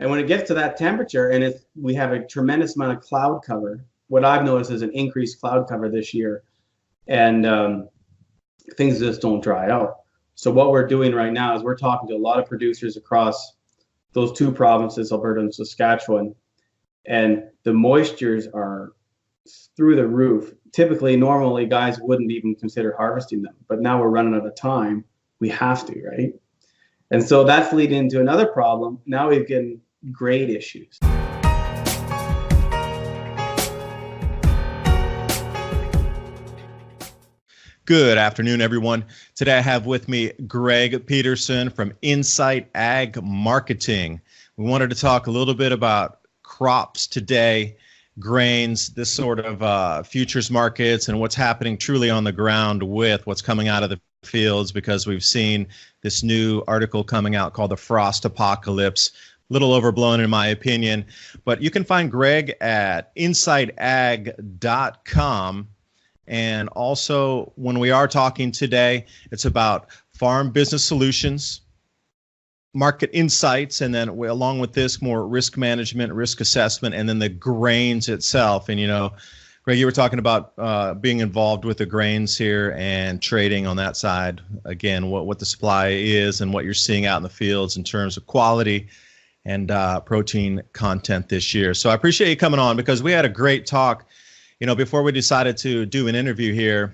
And when it gets to that temperature and we have a tremendous amount of cloud cover, what I've noticed is an increased cloud cover this year, and things just don't dry out. So what we're doing right now is we're talking to a lot of producers across those two provinces, Alberta and Saskatchewan, and the moistures are through the roof. Typically, normally, guys wouldn't even consider harvesting them, but now we're running out of time. We have to, right? And so that's leading into another problem. Now we've got grade issues. Good afternoon, everyone. Today I have with me Greg Peterson from Insight Ag Marketing. We wanted to talk a little bit about crops today, grains, this sort of futures markets, and what's happening truly on the ground with what's coming out of the fields, because we've seen this new article coming out called The Frost Apocalypse. A little overblown in my opinion, but you can find Greg at insightag.com. And also, when we are talking today, it's about farm business solutions, market insights, and then along with this, more risk management, risk assessment, and then the grains itself. And, you know, Greg, you were talking about being involved with the grains here and trading on that side. Again, what the supply is and what you're seeing out in the fields in terms of quality and protein content this year. So I appreciate you coming on, because we had a great talk. You know, before we decided to do an interview here,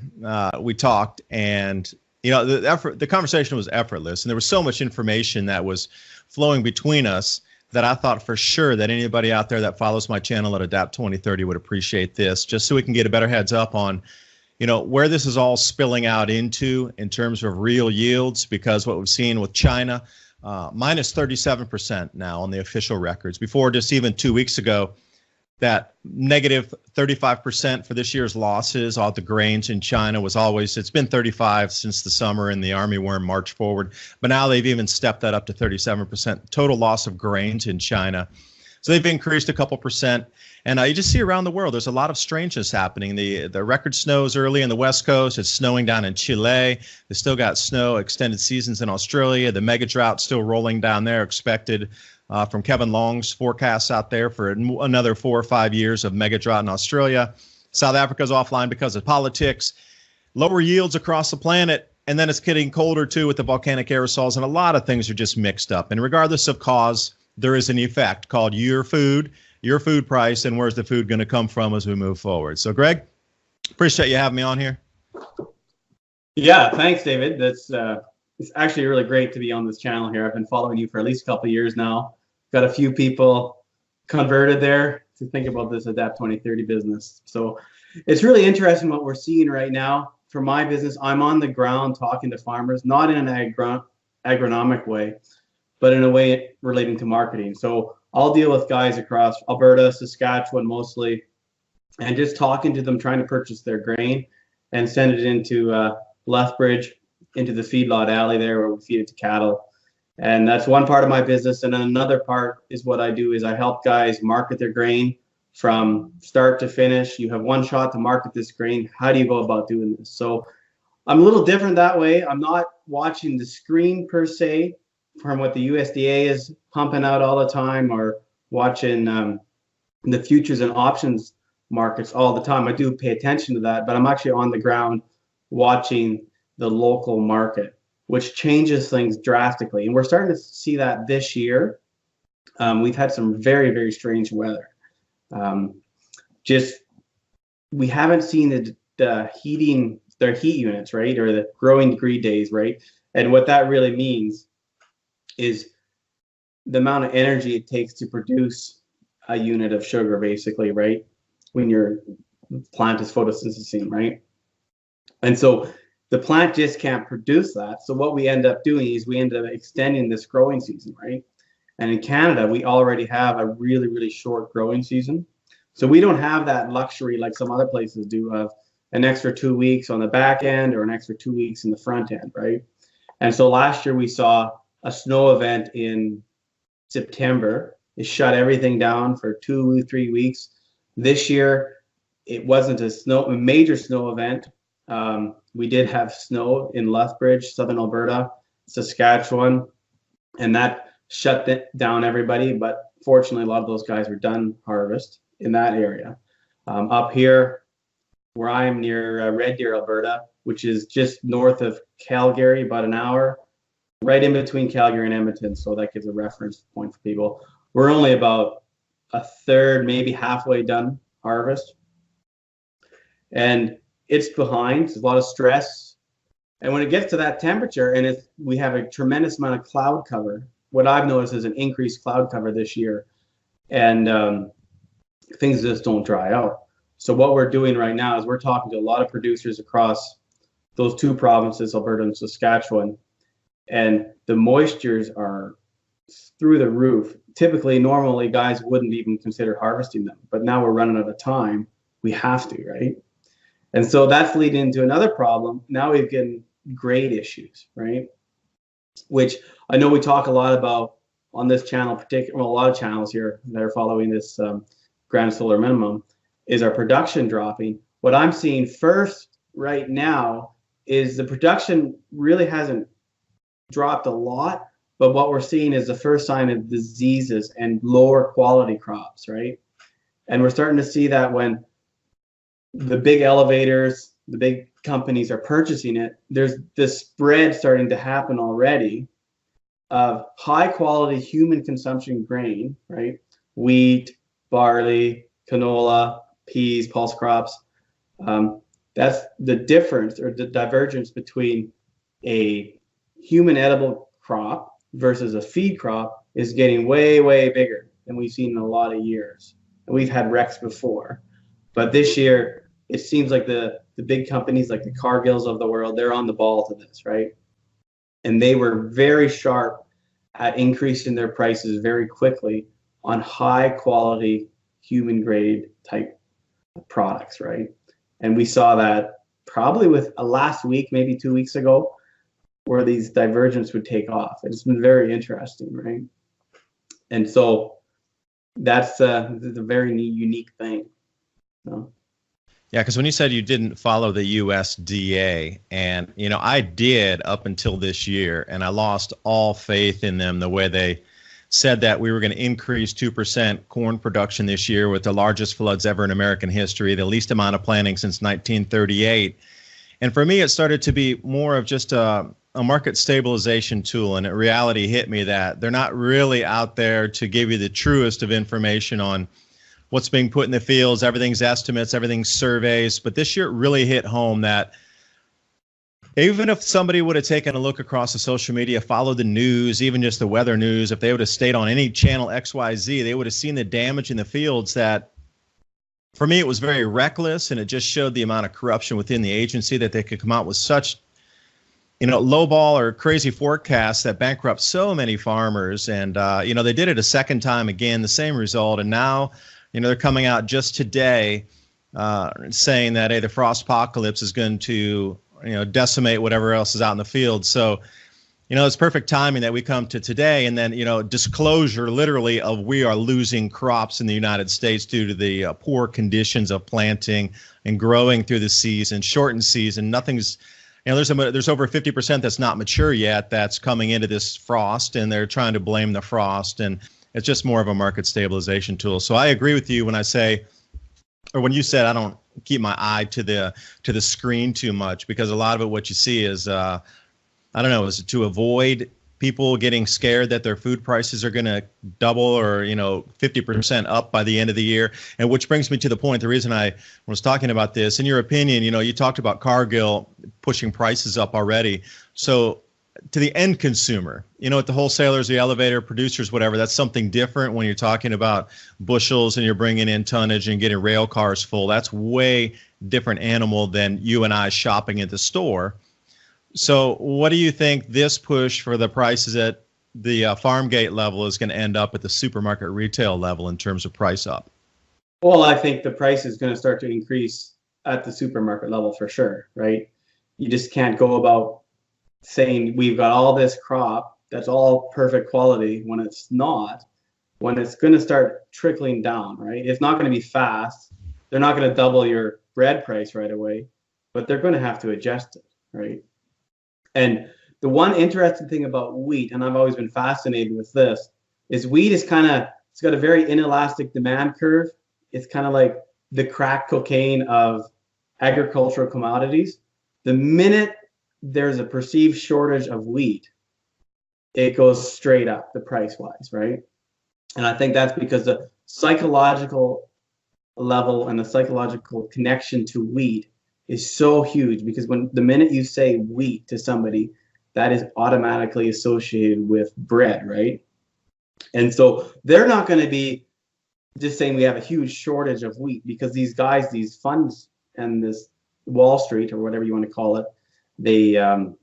we talked, and you know, the conversation was effortless, and there was so much information that was flowing between us that I thought for sure that anybody out there that follows my channel at Adapt 2030 would appreciate this, just so we can get a better heads up on, you know, where this is all spilling out into in terms of real yields, because what we've seen with China, minus 37% now on the official records. Before, just even 2 weeks ago, that negative 35% for this year's losses on the grains in China was always, it's been 35 since the summer and the armyworm marched forward, but now they've even stepped that up to 37% total loss of grains in China. So they've increased a couple percent, and you just see around the world, there's a lot of strangeness happening. The record snows early in the West Coast, it's snowing down in Chile, they still got snow, extended seasons in Australia, the mega drought still rolling down there, expected from Kevin Long's forecasts out there for another 4 or 5 years of mega drought in Australia. South Africa's offline because of politics, lower yields across the planet, and then it's getting colder too with the volcanic aerosols, and a lot of things are just mixed up. And regardless of cause, there is an effect called your food price, and where's the food going to come from as we move forward. So Greg, appreciate you having me on here. Yeah, thanks, David. It's actually really great to be on this channel here. I've been following you for at least a couple of years now. Got a few people converted there to think about this Adapt 2030 business. So it's really interesting what we're seeing right now. For my business, I'm on the ground talking to farmers, not in an agronomic way, but in a way relating to marketing. So I'll deal with guys across Alberta, Saskatchewan mostly, and just talking to them, trying to purchase their grain and send it into Lethbridge, into the feedlot alley there where we feed it to cattle. And that's one part of my business. And then another part is what I do is I help guys market their grain from start to finish. You have one shot to market this grain. How do you go about doing this? So I'm a little different that way. I'm not watching the screen per se from what the USDA is pumping out all the time, or watching the futures and options markets all the time. I do pay attention to that, but I'm actually on the ground watching the local market, which changes things drastically. And we're starting to see that this year. We've had some very, very strange weather. We haven't seen the heat units, right? Or the growing degree days, right? And what that really means is the amount of energy it takes to produce a unit of sugar, basically, right? When your plant is photosynthesizing, right? And so the plant just can't produce that. So what we end up doing is we end up extending this growing season, right? And in Canada, we already have a really, really short growing season. So we don't have that luxury like some other places do of an extra 2 weeks on the back end or an extra 2 weeks in the front end, right? And so last year we saw a snow event in September. It shut everything down for 2-3 weeks. This year, it wasn't a major snow event. We did have snow in Lethbridge, southern Alberta, Saskatchewan, and that shut down everybody. But fortunately, a lot of those guys were done harvest in that area. Up here, where I'm near Red Deer, Alberta, which is just north of Calgary, about an hour, right in between Calgary and Edmonton. So that gives a reference point for people. We're only about a third, maybe halfway done harvest. And it's behind. There's a lot of stress. And when it gets to that temperature, and we have a tremendous amount of cloud cover, what I've noticed is an increased cloud cover this year. And things just don't dry out. So what we're doing right now is we're talking to a lot of producers across those two provinces, Alberta and Saskatchewan, and the moistures are through the roof. Typically, normally, guys wouldn't even consider harvesting them, but now we're running out of time. We have to, right? And so that's leading into another problem. Now we've getting grade issues, right? Which I know we talk a lot about on this channel, particularly, well, a lot of channels here that are following this grand solar minimum, is our production dropping. What I'm seeing first right now is the production really hasn't dropped a lot, but what we're seeing is the first sign of diseases and lower quality crops, right? And we're starting to see that when the big elevators, the big companies are purchasing it, there's this spread starting to happen already of high quality human consumption grain, right? Wheat, barley, canola, peas, pulse crops. That's the difference or the divergence between a human edible crop versus a feed crop is getting way, way bigger than we've seen in a lot of years. And we've had wrecks before. But this year, it seems like the big companies like the Cargills of the world, they're on the ball to this, right? And they were very sharp at increasing their prices very quickly on high quality human grade type products, right? And we saw that probably with last week, maybe 2 weeks ago, where these divergence would take off. It's been very interesting, right? And so that's a very unique thing. So. Yeah, because when you said you didn't follow the USDA, and I did up until this year, and I lost all faith in them the way they said that we were going to increase 2% corn production this year with the largest floods ever in American history, the least amount of planting since 1938. And for me, it started to be more of just a market stabilization tool. And reality hit me that they're not really out there to give you the truest of information on what's being put in the fields. Everything's estimates, everything's surveys. But this year it really hit home that even if somebody would have taken a look across the social media, followed the news, even just the weather news, if they would have stayed on any channel XYZ, they would have seen the damage in the fields that, for me, it was very reckless, and it just showed the amount of corruption within the agency that they could come out with such, lowball or crazy forecasts that bankrupt so many farmers. And, they did it a second time again, the same result. And now, they're coming out just today saying that, hey, the frost apocalypse is going to decimate whatever else is out in the field. So, it's perfect timing that we come to today, and then, disclosure literally of we are losing crops in the United States due to the poor conditions of planting and growing through the season, shortened season. Nothing's, there's over 50% that's not mature yet that's coming into this frost, and they're trying to blame the frost, and it's just more of a market stabilization tool. So I agree with you when I say, or when you said, I don't keep my eye to the screen too much, because a lot of it, what you see is, is to avoid people getting scared that their food prices are going to double or, 50% up by the end of the year. And which brings me to the point, the reason I was talking about this, in your opinion, you talked about Cargill pushing prices up already. So to the end consumer, at the wholesalers, the elevator producers, whatever, that's something different when you're talking about bushels and you're bringing in tonnage and getting rail cars full. That's way different animal than you and I shopping at the store. So what do you think this push for the prices at the farm gate level is going to end up at the supermarket retail level in terms of price up? Well, I think the price is going to start to increase at the supermarket level for sure, right? You just can't go about saying we've got all this crop that's all perfect quality when it's not, when it's going to start trickling down, right? It's not going to be fast. They're not going to double your bread price right away, but they're going to have to adjust it, right? And the one interesting thing about wheat, and I've always been fascinated with this, is wheat is kind of It's got a very inelastic demand curve. It's kind of like the crack cocaine of agricultural commodities. The minute there's a perceived shortage of wheat, it goes straight up the price wise, right? And I think that's because the psychological level and the psychological connection to wheat is so huge, because when the minute you say wheat to somebody, that is automatically associated with bread, right? And so they're not going to be just saying we have a huge shortage of wheat, because these guys, these funds and this Wall Street or whatever you want to call it, the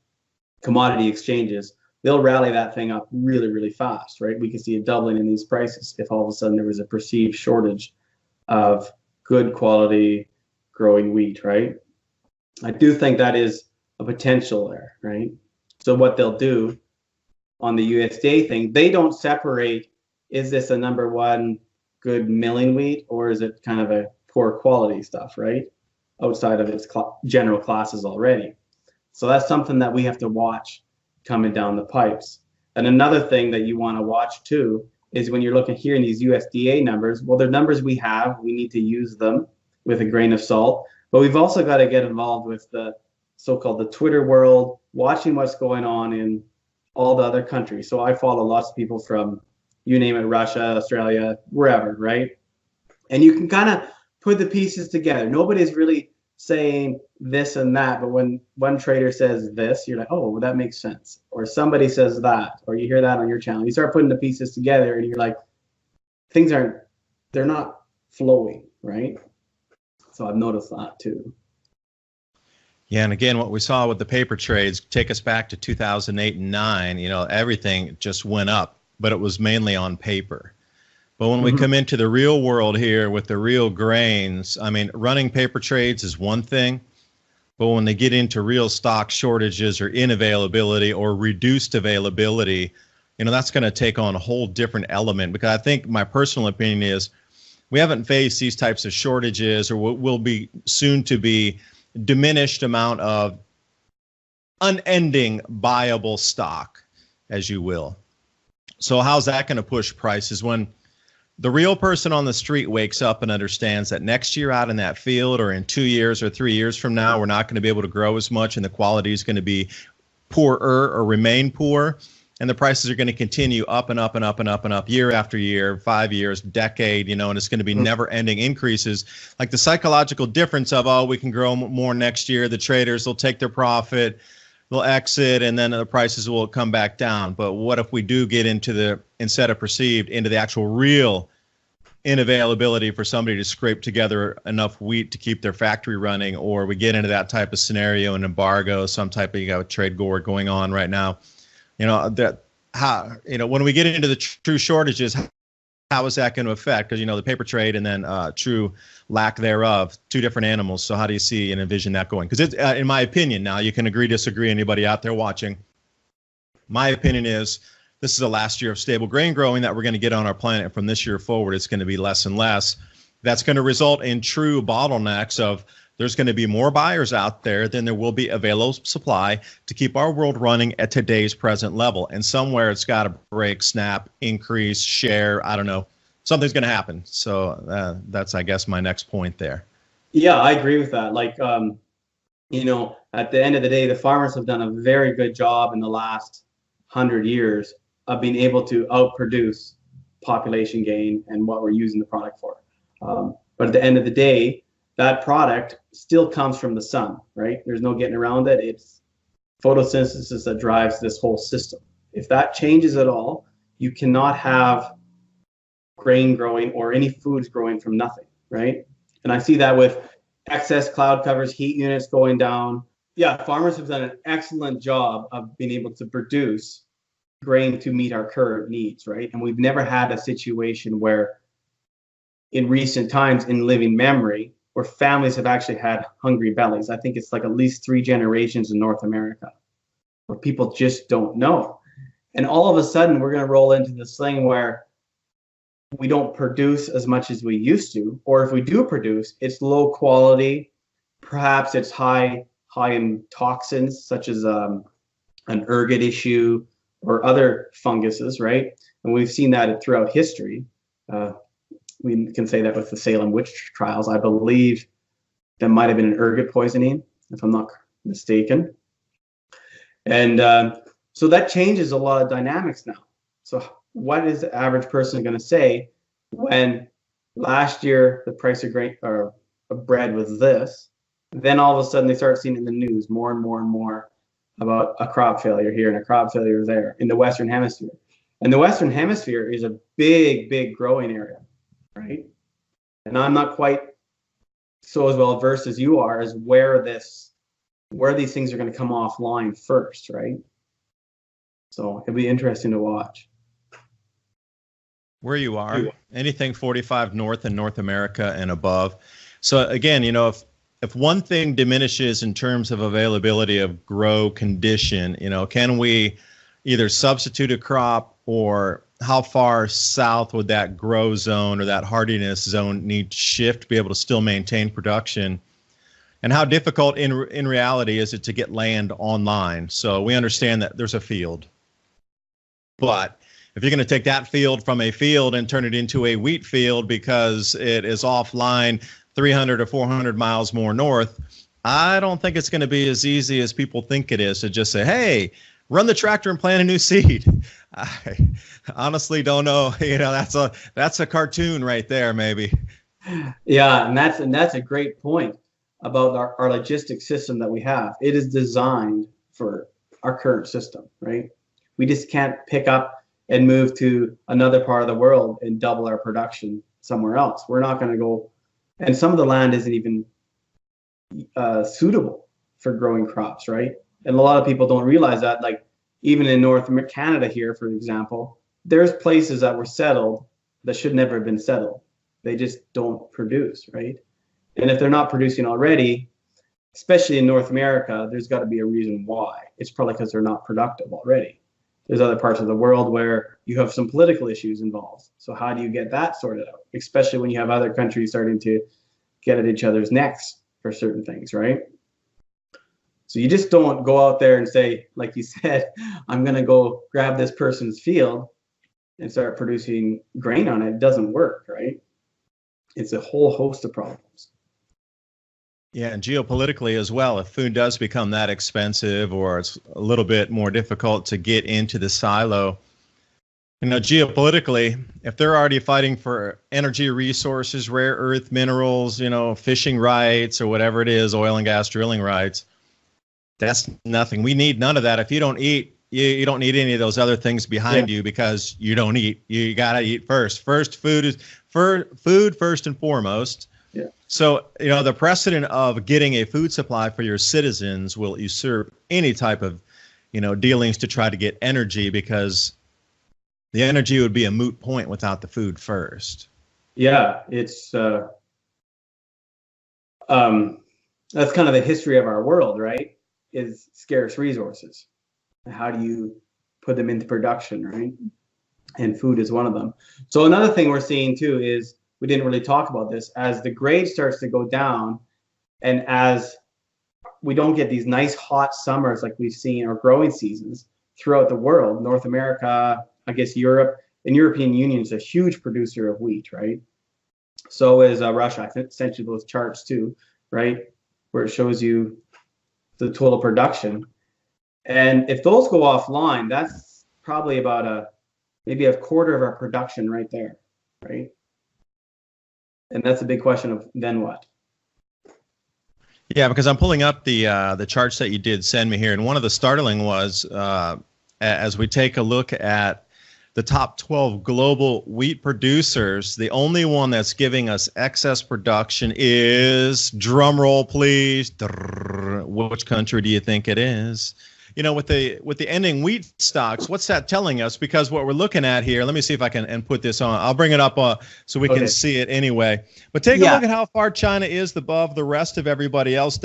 commodity exchanges, they'll rally that thing up really, really fast, right? We could see a doubling in these prices if all of a sudden there was a perceived shortage of good quality growing wheat, right? I do think that is a potential there, right? So what they'll do on the USDA thing, they don't separate, is this a number one good milling wheat or is it kind of a poor quality stuff, right? Outside of its general classes already. So that's something that we have to watch coming down the pipes. And another thing that you want to watch too is when you're looking here in these USDA numbers, well, they're numbers we have, we need to use them with a grain of salt, but we've also got to get involved with the so-called the Twitter world, watching what's going on in all the other countries. So I follow lots of people from, you name it, Russia, Australia, wherever, right? And you can kind of put the pieces together. Nobody's really saying this and that, but when one trader says this, you're like, oh, well, that makes sense. Or somebody says that, or you hear that on your channel. You start putting the pieces together and you're like, they're not flowing, right? So I've noticed that too. Yeah, and again, what we saw with the paper trades, take us back to 2008 and 9, everything just went up, but it was mainly on paper. But when we come into the real world here with the real grains, I mean, running paper trades is one thing, but when they get into real stock shortages or inavailability or reduced availability, that's going to take on a whole different element. Because I think my personal opinion is we haven't faced these types of shortages or what will be soon to be diminished amount of unending buyable stock, as you will. So how's that going to push prices when the real person on the street wakes up and understands that next year out in that field or in 2 years or 3 years from now, we're not going to be able to grow as much and the quality is going to be poorer or remain poor, and the prices are going to continue up and up and up and up and up year after year, 5 years, decade, and it's going to be never-ending increases. Like the psychological difference of, oh, we can grow more next year, the traders will take their profit, they'll exit, and then the prices will come back down. But what if we do get into instead of perceived, into the actual real inavailability for somebody to scrape together enough wheat to keep their factory running, or we get into that type of scenario, an embargo, some type of trade war going on right now, when we get into the true shortages, how is that going to affect? Because the paper trade and then true lack thereof, two different animals. So how do you see and envision that going? Because it's, in my opinion, now you can agree, disagree, anybody out there watching, my opinion is this is the last year of stable grain growing that we're going to get on our planet. From this year forward, it's going to be less and less. That's going to result in true bottlenecks of there's going to be more buyers out there than there will be available supply to keep our world running at today's present level. And somewhere it's got to break, snap, increase, share. I don't know. Something's going to happen. So that's, I guess, my next point there. Yeah, I agree with that. Like, at the end of the day, the farmers have done a very good job in the last 100 years of being able to outproduce population gain and what we're using the product for. But at the end of the day, that product still comes from the sun, right? There's no getting around it. It's photosynthesis that drives this whole system. If that changes at all, you cannot have grain growing or any foods growing from nothing, right? And I see that with excess cloud covers, heat units going down. Yeah, farmers have done an excellent job of being able to produce grain to meet our current needs, right? And we've never had a situation where in recent times in living memory where families have actually had hungry bellies. I think it's like at least 3 generations in North America where people just don't know. And all of a sudden we're going to roll into this thing where we don't produce as much as we used to, or if we do produce, it's low quality. Perhaps it's high in toxins such as an ergot issue or other funguses, right? And we've seen that throughout history. We can say that with the Salem witch trials. I believe that might have been an ergot poisoning, if I'm not mistaken. And so that changes a lot of dynamics now. So what is the average person going to say when last year the price of grain or of bread was this? Then all of a sudden they start seeing in the news more and more and more about a crop failure here and a crop failure there in the Western Hemisphere. And the Western Hemisphere is a big, big growing area, right? And I'm not quite so as well versed as you are as where these things are going to come offline first, right? So it'll be interesting to watch. Where you are, anything 45 north in North America and above. So again, you know, if one thing diminishes in terms of availability of grow condition, you know, can we either substitute a crop, or how far south would that grow zone or that hardiness zone need to shift to be able to still maintain production? And how difficult in reality is it to get land online? So we understand that there's a field, but if you're going to take that field from a field and turn it into a wheat field because it is offline 300 or 400 miles more north, I don't think it's going to be as easy as people think it is to just say, hey, run the tractor and plant a new seed. I honestly don't know. You know, that's a cartoon right there, maybe. Yeah, and that's a great point about our logistics system that we have. It is designed for our current system, right? We just can't pick up and move to another part of the world and double our production somewhere else. We're not going to go, and some of the land isn't even suitable for growing crops, right? And a lot of people don't realize that, like even in North Canada here, for example, there's places that were settled that should never have been settled. They just don't produce, right? And if they're not producing already, especially in North America, there's got to be a reason why. It's probably because they're not productive already. There's other parts of the world where you have some political issues involved. So how do you get that sorted out? Especially when you have other countries starting to get at each other's necks for certain things, right? So you just don't go out there and say, like you said, I'm going to go grab this person's field and start producing grain on it. It doesn't work, right? It's a whole host of problems. Yeah, and geopolitically as well, if food does become that expensive or it's a little bit more difficult to get into the silo, you know, geopolitically, if they're already fighting for energy resources, rare earth minerals, you know, fishing rights or whatever it is, oil and gas drilling rights, that's nothing. We need none of that. If you don't eat, you don't need any of those other things behind you because you don't eat. You got to eat first. Food first and foremost. Yeah. So, you know, the precedent of getting a food supply for your citizens will usurp any type of, you know, dealings to try to get energy, because the energy would be a moot point without the food first. Yeah, it's that's kind of the history of our world, right? Is scarce resources. How do you put them into production, right? And food is one of them. So another thing we're seeing too is, we didn't really talk about this, as the grade starts to go down and as we don't get these nice hot summers like we've seen, or growing seasons throughout the world. North America, I guess Europe, and European Union is a huge producer of wheat, right? So is Russia. I sent you those charts too, right? Where it shows you the total production. And if those go offline, that's probably about maybe a quarter of our production right there, right? And that's a big question of then what? Yeah, because I'm pulling up the charts that you did send me here, and one of the startling was as we take a look at the top 12 global wheat producers, the only one that's giving us excess production is, drum roll please, which country do you think it is? You know, with the ending wheat stocks, what's that telling us? Because what we're looking at here, let me see if I can and put this on. I'll bring it up so we can see it anyway. But take a look at how far China is above the rest of everybody else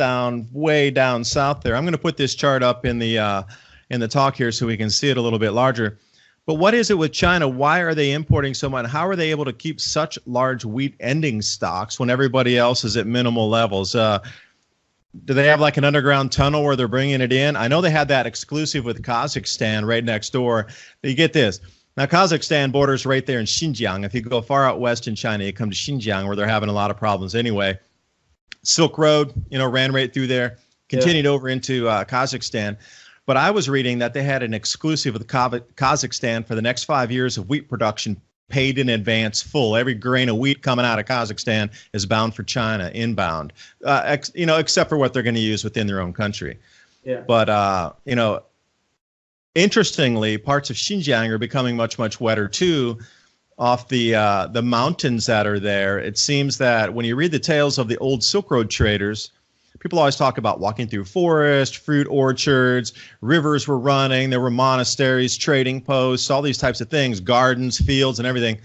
way down south there. I'm going to put this chart up in the talk here so we can see it a little bit larger. But what is it with China? Why are they importing so much? How are they able to keep such large wheat ending stocks when everybody else is at minimal levels? Do they have like an underground tunnel where they're bringing it in? I know they had that exclusive with Kazakhstan right next door. You get this. Now, Kazakhstan borders right there in Xinjiang. If you go far out west in China, you come to Xinjiang, where they're having a lot of problems anyway. Silk Road, ran right through there, continued over into Kazakhstan. But I was reading that they had an exclusive with Kazakhstan for the next 5 years of wheat production paid in advance, full. Every grain of wheat coming out of Kazakhstan is bound for China, inbound, except for what they're going to use within their own country. Yeah. But, interestingly, parts of Xinjiang are becoming much, much wetter too. Off the mountains that are there, it seems that when you read the tales of the old Silk Road traders, people always talk about walking through forest, fruit orchards, rivers were running, there were monasteries, trading posts, all these types of things, gardens, fields, and everything.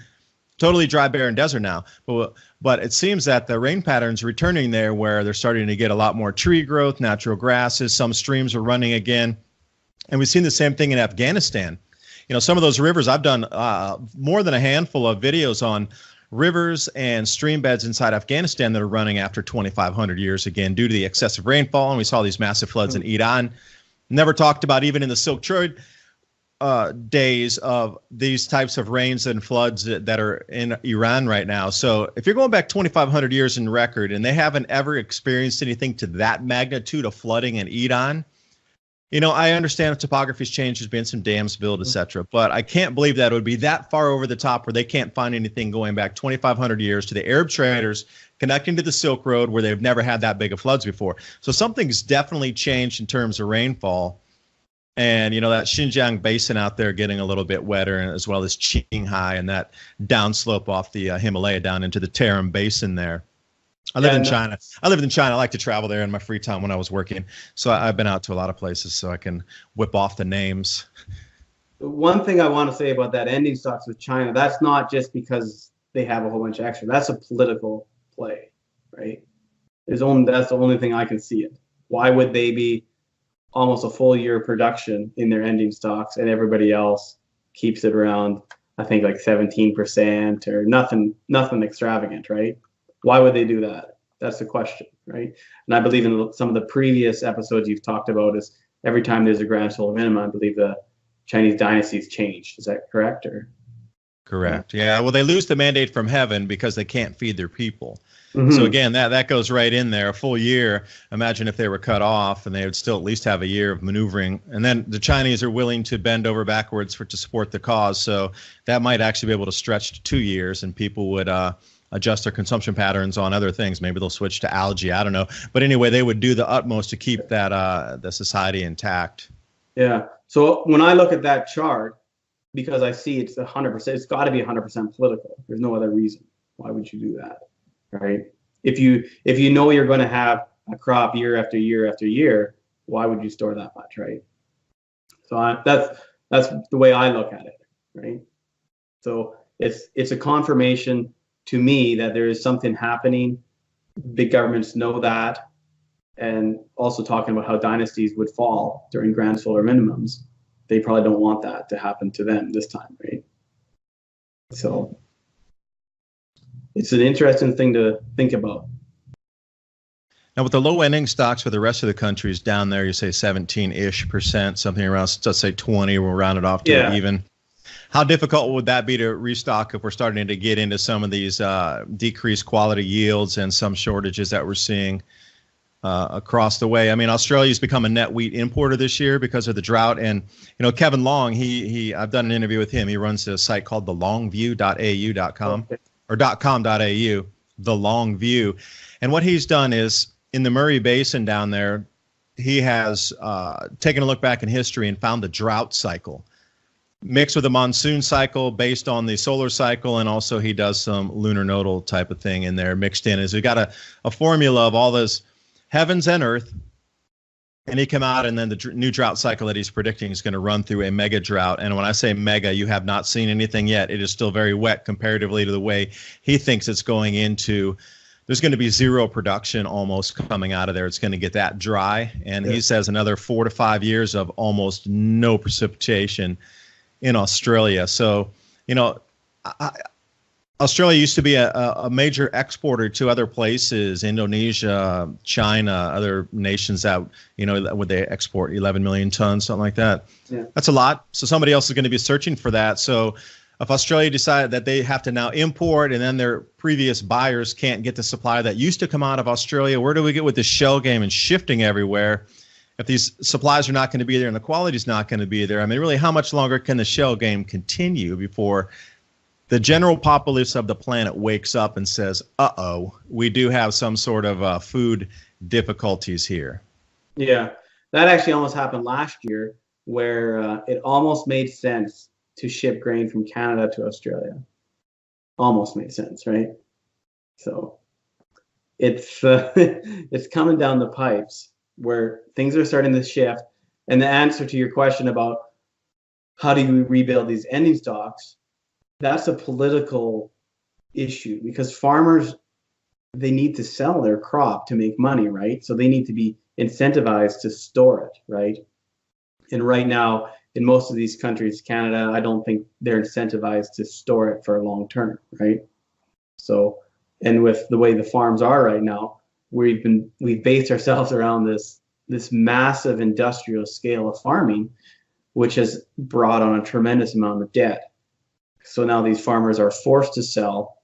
Totally dry, barren desert now. But it seems that the rain patterns returning there, where they're starting to get a lot more tree growth, natural grasses, some streams are running again. And we've seen the same thing in Afghanistan. Some of those rivers, I've done more than a handful of videos on rivers and stream beds inside Afghanistan that are running after 2,500 years again due to the excessive rainfall. And we saw these massive floods in Iran. Never talked about even in the Silk Road days of these types of rains and floods that are in Iran right now. So if you're going back 2,500 years in record and they haven't ever experienced anything to that magnitude of flooding in Iran, I understand if topography's changed, there's been some dams built, etc. But I can't believe that it would be that far over the top where they can't find anything going back 2,500 years to the Arab traders connecting to the Silk Road where they've never had that big of floods before. So something's definitely changed in terms of rainfall. And, that Xinjiang basin out there getting a little bit wetter, as well as Qinghai and that downslope off the Himalaya down into the Tarim Basin there. I lived in China. I like to travel there in my free time when I was working. So I've been out to a lot of places so I can whip off the names. One thing I want to say about that ending stocks with China, that's not just because they have a whole bunch of extra. That's a political play, right? That's the only thing I can see it. Why would they be almost a full year production in their ending stocks and everybody else keeps it around, I think, like 17% or nothing extravagant, right? Why would they do that? That's the question, right? And I believe in some of the previous episodes you've talked about is every time there's a grand solar minimum, I believe the Chinese dynasty's changed. Is that correct? Correct. Yeah. Well, they lose the mandate from heaven because they can't feed their people. Mm-hmm. So again, that goes right in there. A full year. Imagine if they were cut off, and they would still at least have a year of maneuvering. And then the Chinese are willing to bend over backwards to support the cause. So that might actually be able to stretch to 2 years, and people would adjust their consumption patterns on other things. Maybe they'll switch to algae. I don't know. But anyway, they would do the utmost to keep that the society intact. Yeah. So when I look at that chart, because I see it's 100%, it's got to be 100% political. There's no other reason. Why would you do that, right? If you know you're going to have a crop year after year after year, why would you store that much, right? So that's the way I look at it, right? So it's a confirmation to me that there is something happening. Big governments know that, and also talking about how dynasties would fall during grand solar minimums. They probably don't want that to happen to them this time, right? So it's an interesting thing to think about. Now, with the low ending stocks for the rest of the countries down there, you say 17-ish%, something around, let's say 20, we'll round it off to even. How difficult would that be to restock if we're starting to get into some of these decreased quality yields and some shortages that we're seeing across the way? I mean, Australia's become a net wheat importer this year because of the drought. And, Kevin Long, I've done an interview with him. He runs a site called thelongview.au.com or .com.au, The Long View. And what he's done is in the Murray Basin down there, he has taken a look back in history and found the drought cycle mixed with a monsoon cycle based on the solar cycle, and also he does some lunar nodal type of thing in there mixed in. Is we got a formula of all those heavens and earth, and he come out, and then the new drought cycle that he's predicting is going to run through a mega drought. And when I say mega, you have not seen anything yet. It is still very wet comparatively to the way he thinks it's going into. There's going to be zero production almost coming out of there. It's going to get that dry. And he says another 4 to 5 years of almost no precipitation in Australia. So, Australia used to be a major exporter to other places, Indonesia, China, other nations that, would they export 11 million tons, something like that. Yeah. That's a lot. So somebody else is going to be searching for that. So if Australia decided that they have to now import and then their previous buyers can't get the supply that used to come out of Australia, where do we get with this shell game and shifting everywhere? If these supplies are not going to be there and the quality is not going to be there, I mean, really, how much longer can the shell game continue before the general populace of the planet wakes up and says, uh-oh, we do have some sort of food difficulties here? Yeah, that actually almost happened last year, where it almost made sense to ship grain from Canada to Australia. Almost made sense, right? So it's it's coming down the pipes where things are starting to shift. And the answer to your question about how do you rebuild these ending stocks, that's a political issue, because farmers, they need to sell their crop to make money, right? So they need to be incentivized to store it, right? And right now, in most of these countries, Canada, I don't think they're incentivized to store it for a long term, right? So, and with the way the farms are right now, we've based ourselves around this massive industrial scale of farming, which has brought on a tremendous amount of debt. So now these farmers are forced to sell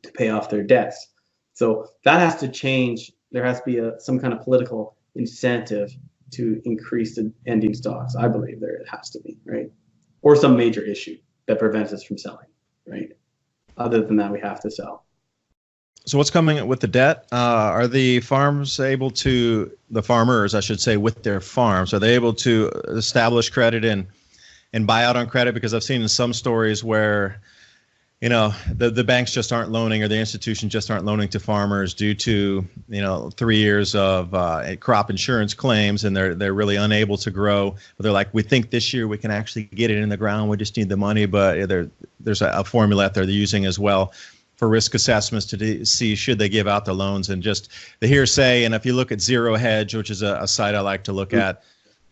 to pay off their debts. So that has to change. There has to be some kind of political incentive to increase the ending stocks. I believe there it has to be, right? Or some major issue that prevents us from selling, right? Other than that, we have to sell. So what's coming with the debt? Are the farmers able to, the farmers, I should say, with their farms, are they able to establish credit and buy out on credit? Because I've seen in some stories where, the banks just aren't loaning, or the institutions just aren't loaning to farmers due to, 3 years of crop insurance claims, and they're really unable to grow. But they're like, we think this year we can actually get it in the ground. We just need the money. But there's a formula that they're using as well for risk assessments to see should they give out the loans, and just the hearsay. And if you look at Zero Hedge, which is a site I like to look at,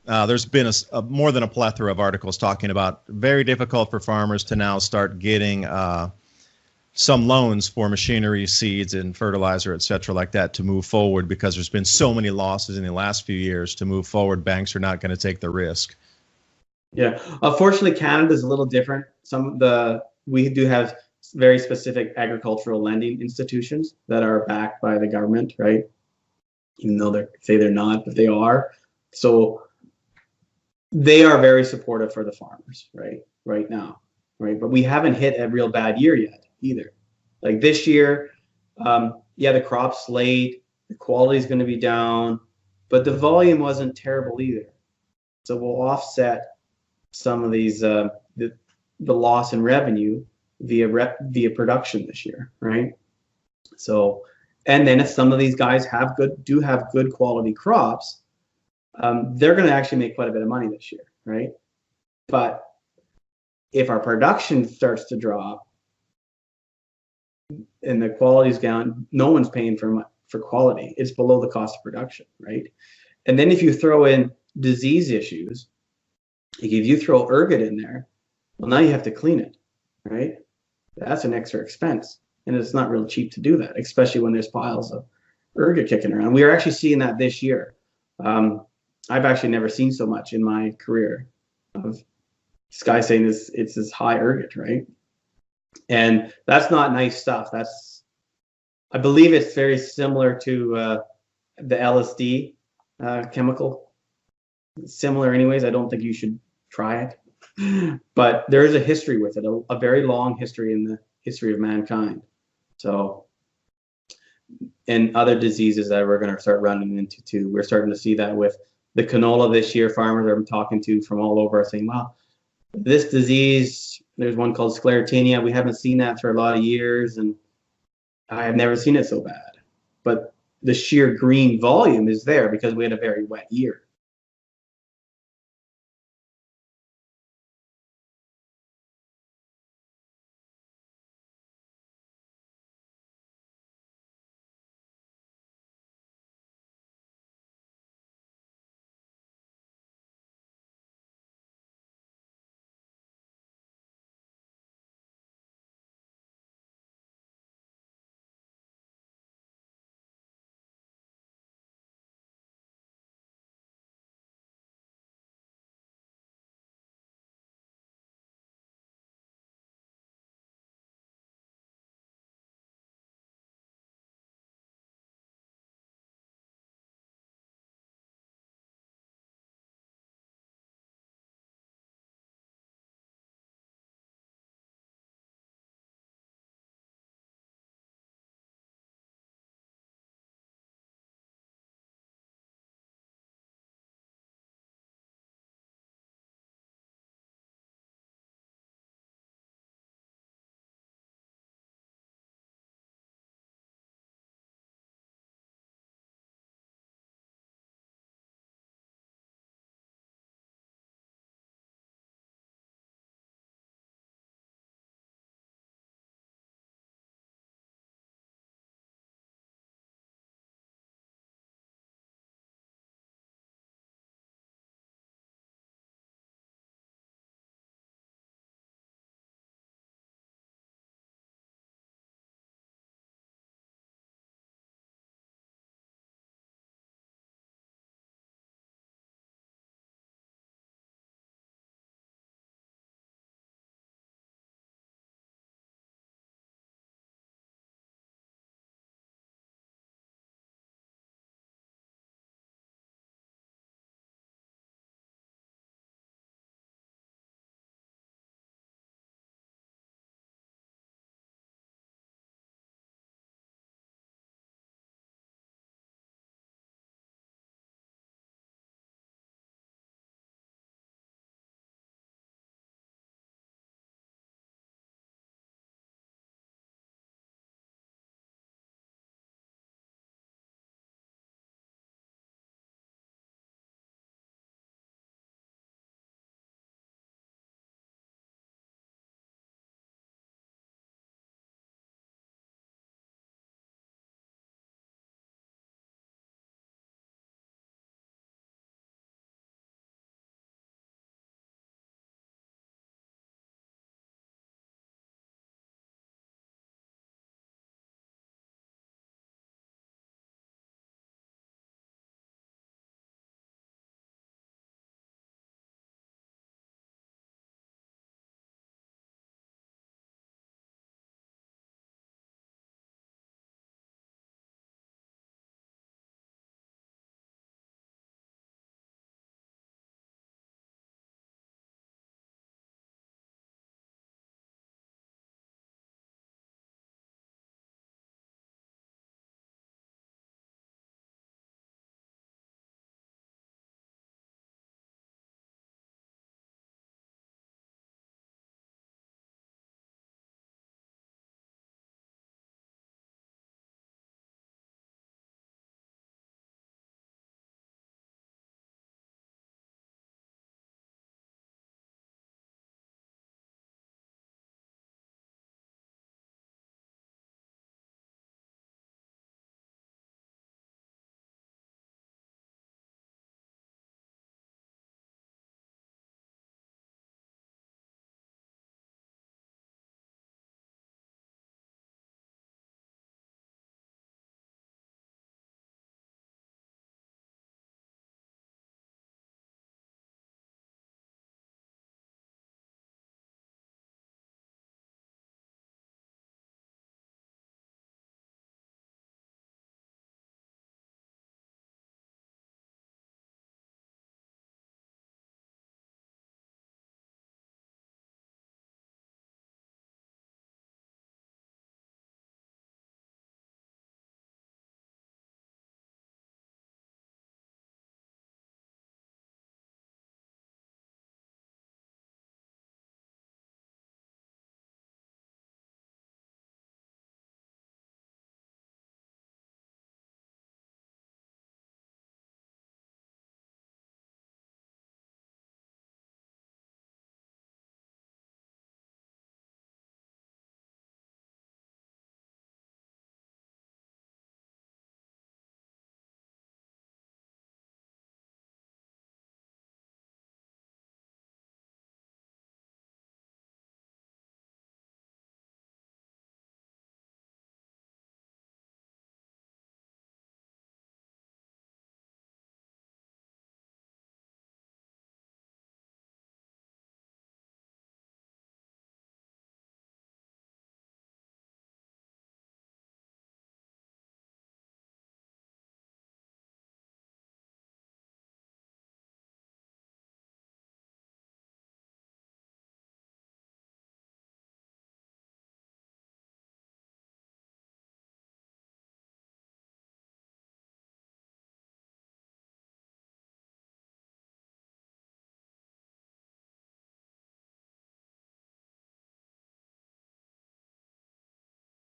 there's been a more than a plethora of articles talking about very difficult for farmers to now start getting some loans for machinery, seeds, and fertilizer, et cetera, like that, to move forward, because there's been so many losses in the last few years. To move forward, banks are not going to take the risk. Yeah, unfortunately, Canada's a little different. We do have very specific agricultural lending institutions that are backed by the government, right? Even though they're not, but they are. So they are very supportive for the farmers, right now, right? But we haven't hit a real bad year yet either. Like this year, the crop's late, the quality is going to be down, but the volume wasn't terrible either. So we'll offset some of these the loss in revenue via production this year, right? So, and then if some of these guys do have good quality crops, they're going to actually make quite a bit of money this year, right? But if our production starts to drop and the quality's down, no one's paying for quality. It's below the cost of production, right? And then if you throw in disease issues, like if you throw ergot in there, well, now you have to clean it, right? That's an extra expense, and it's not real cheap to do that, especially when there's piles of ergot kicking around. We are actually seeing that this year. I've actually never seen so much in my career of this guy saying it's this high ergot, right? And that's not nice stuff. I believe it's very similar to the LSD chemical. Similar anyways. I don't think you should try it. But there is a history with it, a very long history in the history of mankind. So, and other diseases that we're going to start running into too. We're starting to see that with the canola this year. Farmers I'm talking to from all over are saying, wow, this disease, there's one called sclerotinia. We haven't seen that for a lot of years, and I have never seen it so bad. But the sheer green volume is there because we had a very wet year.